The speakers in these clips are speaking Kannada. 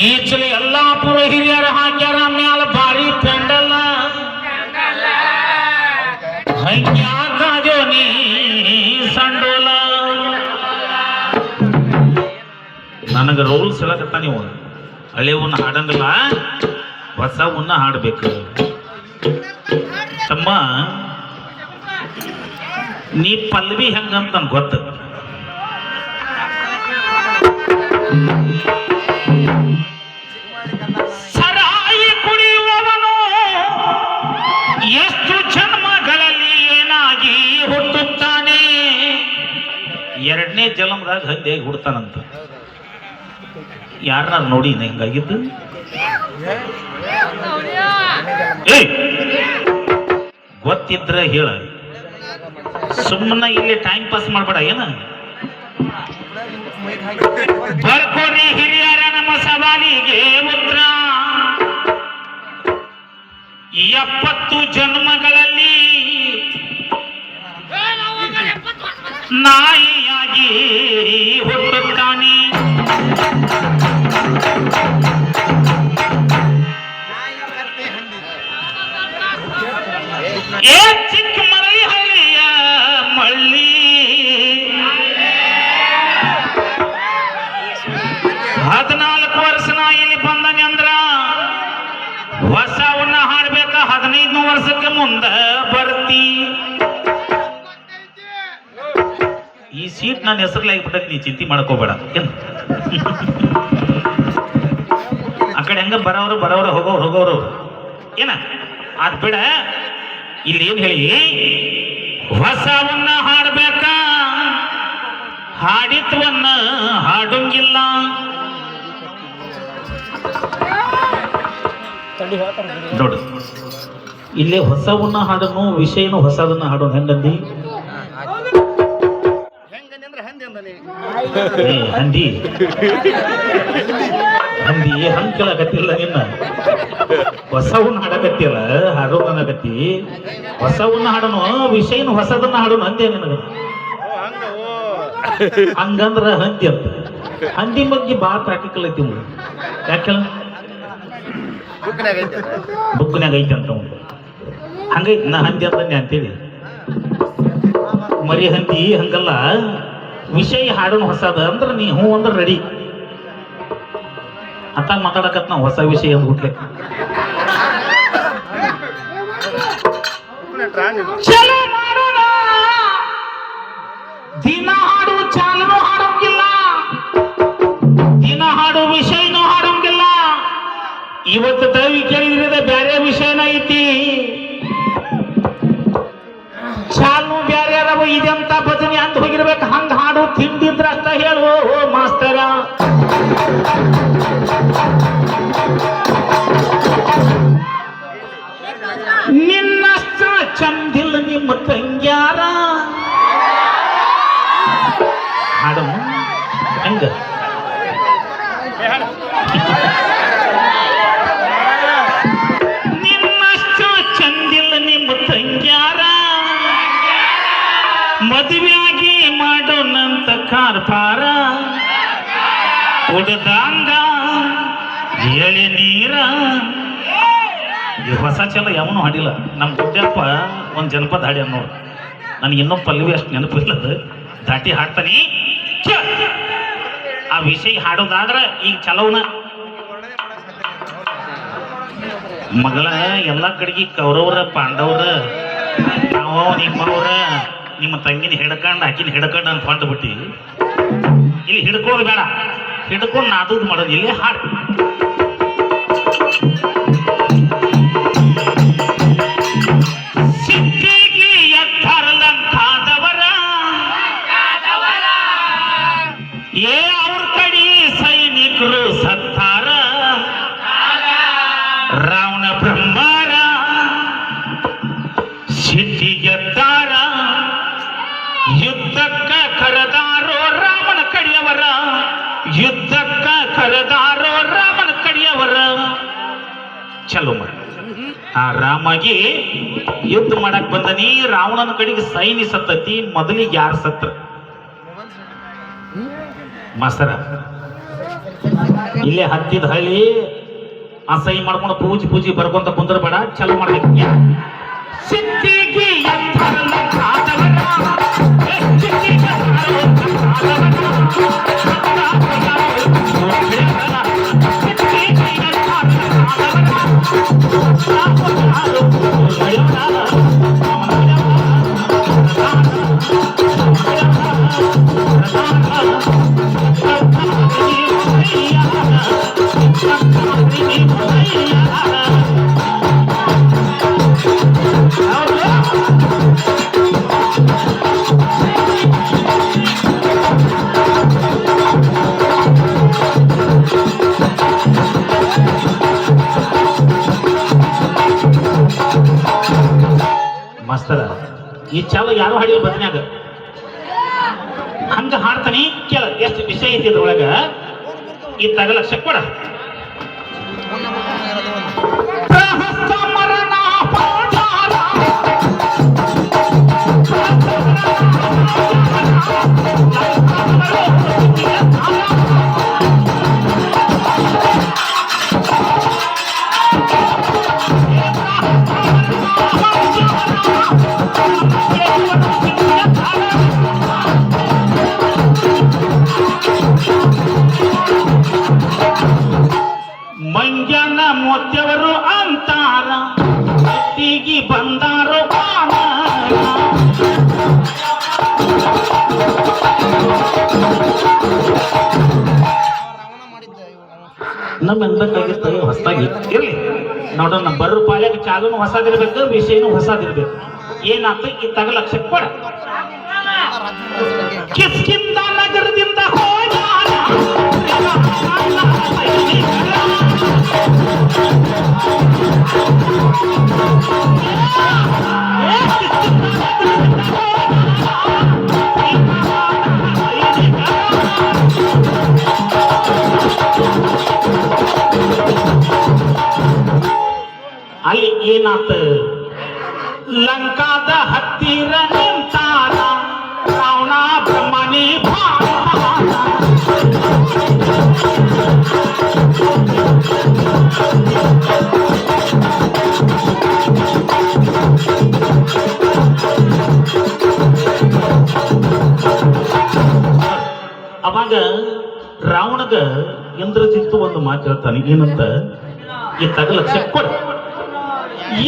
ಈಚಲಿ ಎಲ್ಲಾಪುರ ಹಿರಿಯರ ಹಾಕ್ಯಾರ ಮ್ಯಾಲ ಭಾರಿ ಪೆಂಡಲ್ಲ ಹಂಗ್ಯಾಕಾದ್ಯೋ ನೀ ಸಂಡೋಲ ನನಗ ರೂಲ್ಸ್ ಹೇಳಕತ್ತ ನೀವು ಹಳೆವನ್ನ ಹಾಡಂಗಿಲ್ಲ ಹೊಸವನ್ನ ಹಾಡ್ಬೇಕು ತಮ್ಮ ನೀ ಪಲ್ವಿ ಹೆಂಗಂತ ನನ್ಗೆ ಗೊತ್ತ ಸರಾಯಿ ಕುಡಿಯುವವನು ಎಷ್ಟು ಜನ್ಮಗಳಲ್ಲಿ ಏನಾಗಿ ಹುಟ್ಟುತ್ತಾನೆ ಎರಡನೇ ಜನ್ಮದಾಗ ಹಂದಿಯಾಗಿ ಹುಡ್ತಾನಂತ ಯಾರ ನೋಡಿ ಹೆಂಗಾಗಿದ್ದು ಗೊತ್ತಿದ್ರೆ ಹೇಳ ಸುಮ್ಮನೆ ಇಲ್ಲಿ ಟೈಮ್ ಪಾಸ್ ಮಾಡ್ಬೇಡ ಏನ ಬರ್ಕೋರಿ ಹಿರಿಯರ ನಮ್ಮ ಸವಾಲಿಗೆ ಉತ್ತರ 70 ಜನ್ಮಗಳಲ್ಲಿ ನಾಯಿಯಾಗಿ ಹುಟ್ಟುತ್ತಾನೆ ಏ ಚಿಕ್ಕ ಮರಳಿಯ ಮಳ್ಳಿ 14 ವರ್ಷ ನಾ ಇಲ್ಲಿ ಬಂದನೆ ಅಂದ್ರ ಹೊಸವನ್ನ ಹಾಡ್ಬೇಕ 15 ವರ್ಷಕ್ಕೆ ಮುಂದ ಬರ್ತಿ ಈ ಸೀಟ್ ನನ್ನ ಹೆಸರ್ಲಾಗಿಬಿಟ್ಟೈತಿ ನೀ ಚಿಂತೆ ಮಾಡ್ಕೋಬೇಡ ಏನ್ ಆ ಕಡೆ ಹೆಂಗ ಬರೋರು ಹೋಗೋರು ಏನ ಅದ್ ಬಿಡ ಇಲ್ಲಿ ಏನ್ ಹೇಳಿ ಹೊಸವನ್ನ ಹಾಡ್ಬೇಕ ಹಾಡಿತ್ವನ್ನ ಹಾಡೋಂಗಿಲ್ಲ ನೋಡು ಇಲ್ಲಿ ಹೊಸವನ್ನ ಹಾಡನು ವಿಷಯನು ಹೊಸದನ್ನ ಹಾಡೋನು ಹೆಂಗಂದಿ ಹಂದಿ ಹಂಗ್ ಕೇಳಕತ್ತಿಲ್ಲ ನಿನ್ನ ಹೊಸವನ್ನ ಹಾಡಕತ್ತಿಲ್ಲ ಹಾಡೋನಕತ್ತಿ ಹೊಸವನ್ನ ಹಾಡೋನು ವಿಷಯನು ಹೊಸದನ್ನ ಹಾಡೋನು ಹಂದಿ ನಿನಗ ಹಂಗಂದ್ರ ಹಂದಿ ಅಂತ ಹಂದಿ ಬಗ್ಗೆ ಬಾಳ ಪ್ರಾಕ್ಟಿಕಲ್ ಐತಿ ಯಾಕೆ ಬುಕ್ನಾಗ ಐತಿ ಅಂತ ಹಂಗೈತಿ ನಾ ಹಂದಿ ಅಂತಂದೆ ಅಂತೇಳಿ ಮರಿ ಹಂದಿ ಹಂಗಲ್ಲ ವಿಷಯ ಹಾಡೋನು ಹೊಸದ ಅಂದ್ರ ನೀ ಹ್ಞೂ ಅಂದ್ರ ರೆಡಿ ಅತ್ತಾಗ ಮಾತಾಡಕತ್ ನಾವು ಹೊಸ ವಿಷಯ ಅಂತ ಹುಟ್ಲಿಕ್ಕೆ ಚಲೋ ಮಾಡೋಣ ದಿನ ಹಾಡು ಚಾಲನು ಹಾಡೋಂಗಿಲ್ಲ ದಿನ ಹಾಡು ವಿಷಯನೂ ಹಾಡೋಂಗಿಲ್ಲ ಇವತ್ತು ದವಿ ಕೇಳಿದ್ರೆ ಬೇರೆ ವಿಷಯನ ಐತಿ ಚಾಲು ಬ್ಯಾರೆ ಅದಾವ ಇದೆಂತ ಭಜನೆ ಅಂತ ಹೋಗಿರ್ಬೇಕು ಹಂಗ ಹಾಡು ತಿಂಡಿದ್ರ ಅಷ್ಟ ಹೇಳು ಓ ಮಾಸ್ತರ ನಿನ್ನಷ್ಟ ಚಂದಿಲ್ಲ ನಿಮ್ಮ ತಂಗ್ಯಾರ ಹಾಡು ಹಂಗ ನಿನ್ನಷ್ಟ ಚಂದಿಲ್ಲ ನಿಮ್ಮ ತಂಗ್ಯಾರ ಮದುವೆಯಾಗಿ ಮಾಡೋಣಂತ ಕಾರ್ಪಾರ ಕುಡ್ದಂಗ ಎಳೆ ನೀರ ಈ ಹೊಸ ಚಲ ಯಾವನು ಹಾಡಿಲ್ಲ ನಮ್ಮ ಗುಡ್ಡಪ್ಪ ಒಂದು ಜನಪದ ಹಾಡ್ಯಾನ ನೋಡು ನನಗೆ ಇನ್ನೂ ಪಲ್ಲವಿ ಅಷ್ಟು ನೆನಪಿಲ್ಲದ ದಾಟಿ ಹಾಡ್ತಾನೆ ಆ ವಿಷಯ ಹಾಡೋದಾದ್ರ ಈಗ ಚಲೋನ ಮಗಳ ಎಲ್ಲ ಕಡೆಗೆ ಕೌರವ್ರ ಪಾಂಡವ್ರ ನಾವು ನಿಮ್ಮವ್ರ ನಿಮ್ಮ ತಂಗಿನ ಹಿಡ್ಕೊಂಡು ಆಕಿನ ಹಿಡ್ಕೊಂಡು ಅಂತ ಹೊಂಟು ಬಿಟ್ಟಿ ಇಲ್ಲಿ ಹಿಡ್ಕೊಳ್ಳೋದು ಬೇಡ ಹಿಡ್ಕೊಂಡು ನಾದೂದು ಮಾಡೋದು ಇಲ್ಲಿ ಹಾಡು ಸಿಟ್ಟಿಗೆ ಎತ್ತರಲಂತಾದವರ ಏ ಅವ್ರ ಕಡೆ ಸೈನಿಕರು ಸತ್ತಾರ ರಾವಣ ಬ್ರಹ್ಮಾರ ಸಿಟ್ಟಿಗೆತ್ತಾರ ಯುದ್ಧಕ್ಕ ಕರೆದಾರೋ ರಾಮನ ಕಡಿಯವರ ಯುದ್ಧಕ್ಕ ಕರೆದಾರೋ ರಾಮನ ಕಡಿಯವರ ಚಲೋ ಮಾಡ ಆ ರಾಮಗೆ ಯುದ್ಧ ಮಾಡಕ್ ಬಂದನಿ ರಾವಣನ ಕಡೆಗೆ ಸೈನಿ ಸತ್ತತಿ ಮೊದಲಿಗೆ ಯಾರು ಸತ್ರ ಮಸರ ಇಲ್ಲೇ ಹತ್ತಿದ ಹಳ್ಳಿ ಅಸಹ್ಯ ಮಾಡ್ಕೊಂಡು ಪೂಜಿ ಬರ್ಕೊಂತ ಕುಂದ್ರ ಬೇಡ, ಚಲೋ ಮಾಡ್ಬೇಕು. ಸಿದ್ಧಿಗೆ ಎಂಥರಲ್ಲ ಕಾದವನ, ಸಿದ್ಧಿಗೆ ಮಾಸ್ತರ ಈ ಚಾಲ ಯಾರು ಹಾಡಿದ್ರು ಬದನ್ಯಾಗ ಹಂಗ ಹಾಡ್ತಾನೆ ಕೇಳ. ಎಷ್ಟು ವಿಷಯ ಐತಿ ಇದ್ರೊಳಗ, ಈ ತಗಲಕ್ಷ ಕೊಡ. ಮಂಜನ ಮೋತ್ಯವರು ಅಂತಾರ, ಎತ್ತಿಗಿ ಬಂದಾರೋ ನಮ್ಮೆಂದಾಗಿರ್ತ ಹೊಸದಾಗಿ ಇರ್ಲಿ ನೋಡೋಣ. ಬರೋ ಪಾಳ್ಯಾಗ ಚಾಲೂನು ಹೊಸದಿರ್ಬೇಕು, ವಿಷಯನೂ ಹೊಸದಿರ್ಬೇಕು. ಏನಾಗ್ತ ಈ ತಗಲಕ್ಷ ಕೊಡ. ಕಿಸ್ಕಿಂದ ನಗರದಿಂದ ಅಲ್ಲಿ ಏನಾತ, ಲಂಕಾದ ಹತ್ತಿರ ನಿಂತಾರ ರಾವಣ ಬ್ರಹ್ಮಣಿ ಅವಾಗ ರಾವಣಗ ಇಂದ್ರಜಿತ್ತು ಒಂದು ಮಾತು ಹೇಳ್ತಾನೆ. ಏನಂತ, ಈ ತಗಲಕ್ಷ ಕೊಡ.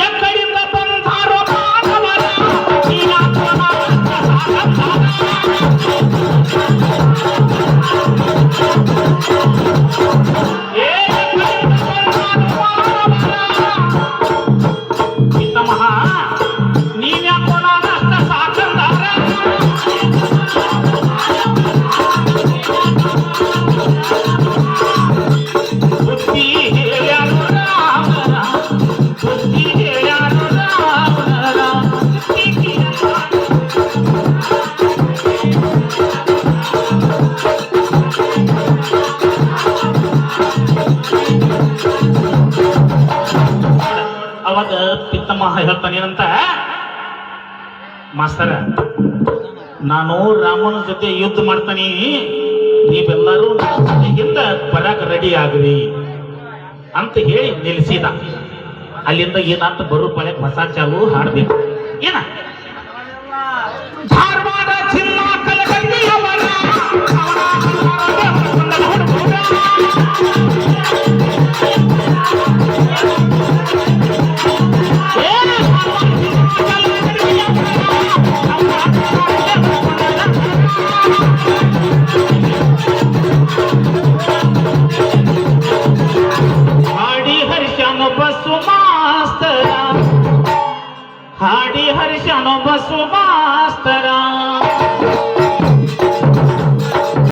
ಎಕ್ಕಡಿಂದ ಬಂದಾರೋ ಮಾನವರ ಪಿತಾಮಹ ನೀವ್ಯಾಕೋ ನಾನಷ್ಟ ಸಾಕಂದಾರ ಬುದ್ಧಿ ಹೇಳ್ಯಾರು ರಾಮರ, ಬುದ್ಧಿ ಹೇಳ್ಯಾರು ರಾಮರ. ಅವಾಗ ಪಿತ್ತಮಹ ಹೇಳ್ತಾನೇನಂತ, ಮಾಸ್ತರ ನಾನು ರಾಮನ ಜೊತೆ ಯುದ್ಧ ಮಾಡ್ತಾನೆ, ನೀವೆಲ್ಲರೂ ಹಿಂದ ಬರಾಕ ರೆಡಿ ಆಗ್ರಿ ಅಂತ ಹೇಳಿ ನಿಲ್ಲಿಸಿದ. ಅಲ್ಲಿಂದ ಏನಾತ, ಬರೋ ಪಾಳ್ಯಕ್ಕೆ ಹೊಸ ಚಾಲು ಹಾಡ್ಬೇಕು. ಏನ ಧಾರವಾಡ ಜಿಲ್ಲಾ ಕಲಗಟ್ಟಿಯವರ ಹಾಡಿ ಹರ್ಷನು ಬಸ್ಸು ಮಾಸ್ತರ, ಹಾಡಿ ಹರ್ಷನು ಬಸ್ಸು ಮಾಸ್ತರ.